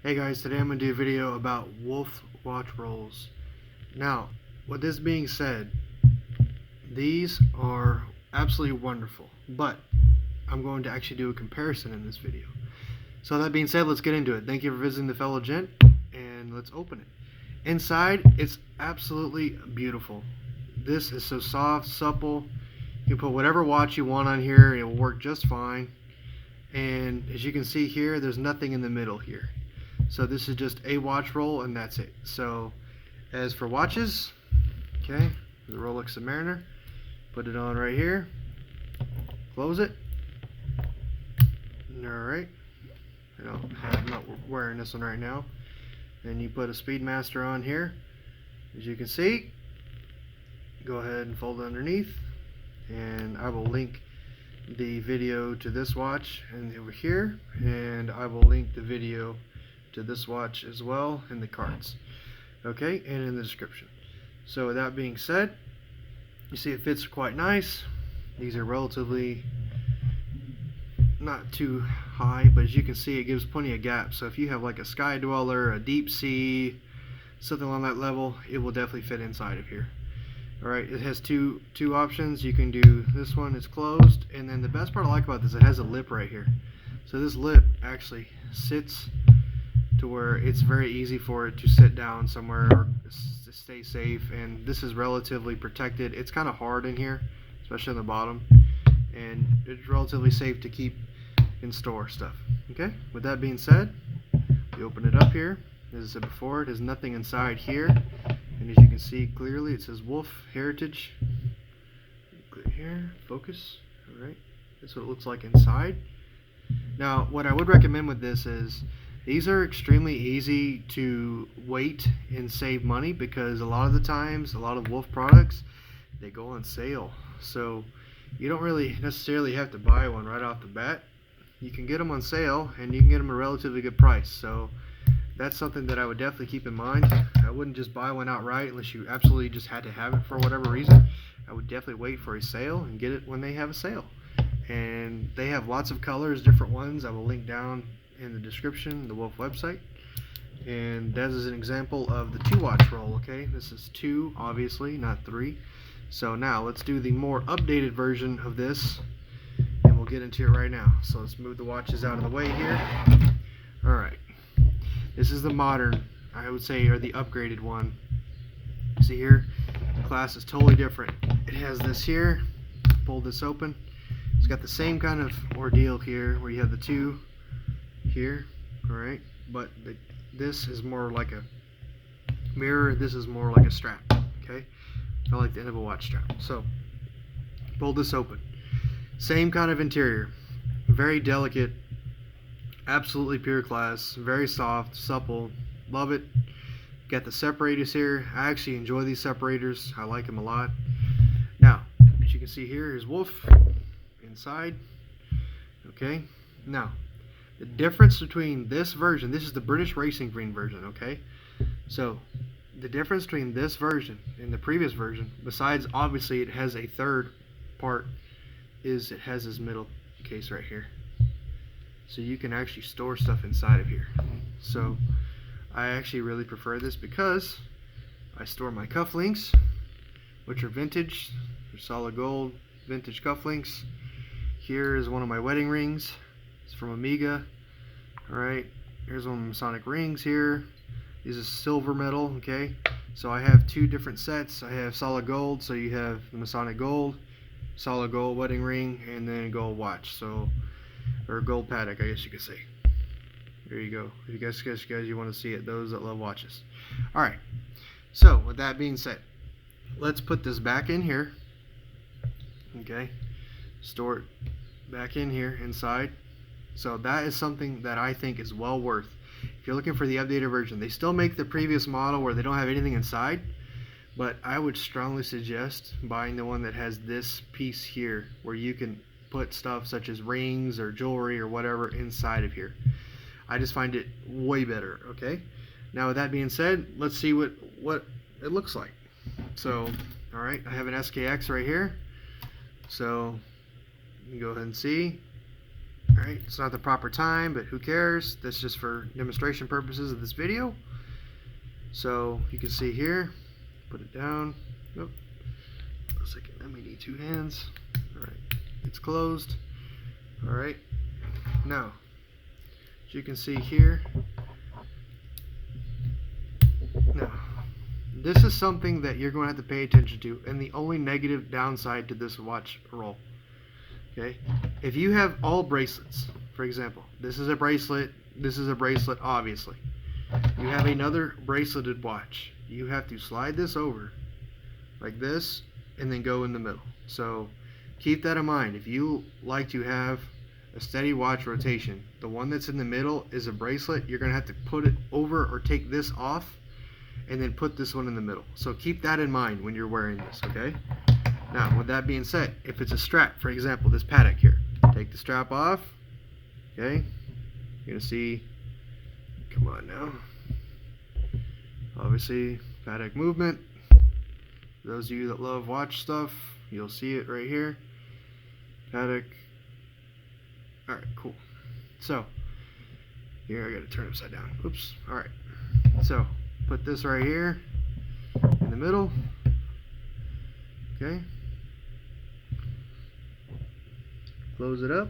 Hey guys, today I'm going to do a video about Wolf watch rolls. Now, with this being said, these are absolutely wonderful, but I'm going to actually do a comparison in this video. So that being said, let's get into it. Thank you for visiting the fellow gent, and let's open it. Inside, it's absolutely beautiful. This is so soft, supple. You can put whatever watch you want on here, it will work just fine. And as you can see here, there's nothing in the middle here. So this is just a watch roll and that's it. So as for watches, okay, the Rolex Submariner, put it on right here, close it. Alright, I'm not wearing this one right now. Then you put a Speedmaster on here. As you can see, go ahead and fold it underneath, and I will link the video to this watch and over here, and I will link the video to this watch as well in the cards, okay, and in the description. So with that being said, you see it fits quite nice. These are relatively not too high, but as you can see, it gives plenty of gap. So if you have like a sky dweller, a deep sea, something on that level, it will definitely fit inside of here. Alright, it has two options. You can do this one, it's closed, and then the best part I like about this, it has a lip right here. So this lip actually sits to where it's very easy for it to sit down somewhere or to stay safe, and this is relatively protected. It's kind of hard in here, especially on the bottom, and it's relatively safe to keep and store stuff. Okay, with that being said, you open it up here. As I said before, it has nothing inside here, and as you can see clearly, it says Wolf Heritage. Click here, focus. Alright, that's what it looks like inside. Now, what I would recommend with this is these are extremely easy to weight and save money, because a lot of the times, a lot of Wolf products, they go on sale. So you don't really necessarily have to buy one right off the bat. You can get them on sale, and you can get them at a relatively good price. So that's something that I would definitely keep in mind. I wouldn't just buy one outright unless you absolutely just had to have it for whatever reason. I would definitely wait for a sale and get it when they have a sale. And they have lots of colors, different ones. I will link down in the description, the Wolf website. And that is an example of the 2-watch roll. Okay, this is 2, obviously, not 3. So now let's do the more updated version of this, and we'll get into it right now. So let's move the watches out of the way here. Alright, this is the modern, I would say, or the upgraded one. See here, the class is totally different. It has this here, pull this open. It's got the same kind of ordeal here, where you have the 2 here, alright, but this is more like a mirror, this is more like a strap, okay, kind of like the end of a watch strap. So, pull this open. Same kind of interior, very delicate, absolutely pure class, very soft, supple, love it. Got the separators here. I actually enjoy these separators, I like them a lot. Now, as you can see here is Wolf inside, okay. Now, the difference between this version, this is the British Racing Green version, okay? So, the difference between this version and the previous version, besides obviously it has a third part, is it has this middle case right here. So you can actually store stuff inside of here. So, I actually really prefer this because I store my cufflinks, which are vintage. They're solid gold, vintage cufflinks. Here is one of my wedding rings. It's from Omega. Alright, here's one of my Masonic rings here. These are silver metal, okay? So I have 2 different sets. I have solid gold, so you have the Masonic gold, solid gold wedding ring, and then gold watch. So, or gold paddock, I guess you could say. There you go. If you guys you want to see it, those that love watches. Alright, so with that being said, let's put this back in here. Okay, store it back in here inside. So that is something that I think is well worth. If you're looking for the updated version, they still make the previous model where they don't have anything inside, but I would strongly suggest buying the one that has this piece here, where you can put stuff such as rings or jewelry or whatever inside of here. I just find it way better. Okay, now with that being said, let's see what it looks like. So, alright, I have an SKX right here, so you can go ahead and see. Alright, it's not the proper time, but who cares? That's just for demonstration purposes of this video. So you can see here, put it down. Nope. A second, let me need 2 hands. Alright, it's closed. Alright, now, as you can see here, now, this is something that you're going to have to pay attention to, and the only negative downside to this watch roll. Okay, if you have all bracelets, for example, this is a bracelet, obviously. You have another braceleted watch. You have to slide this over like this and then go in the middle. So keep that in mind. If you like to have a steady watch rotation, the one that's in the middle is a bracelet. You're going to have to put it over or take this off and then put this one in the middle. So keep that in mind when you're wearing this, okay? Now, with that being said, if it's a strap, for example, this paddock here, take the strap off, okay? You're going to see, come on now, obviously, paddock movement. Those of you that love watch stuff, you'll see it right here. Paddock. Alright, cool. So, here I got to turn it upside down. Oops. Alright. So, put this right here in the middle. Okay. Close it up.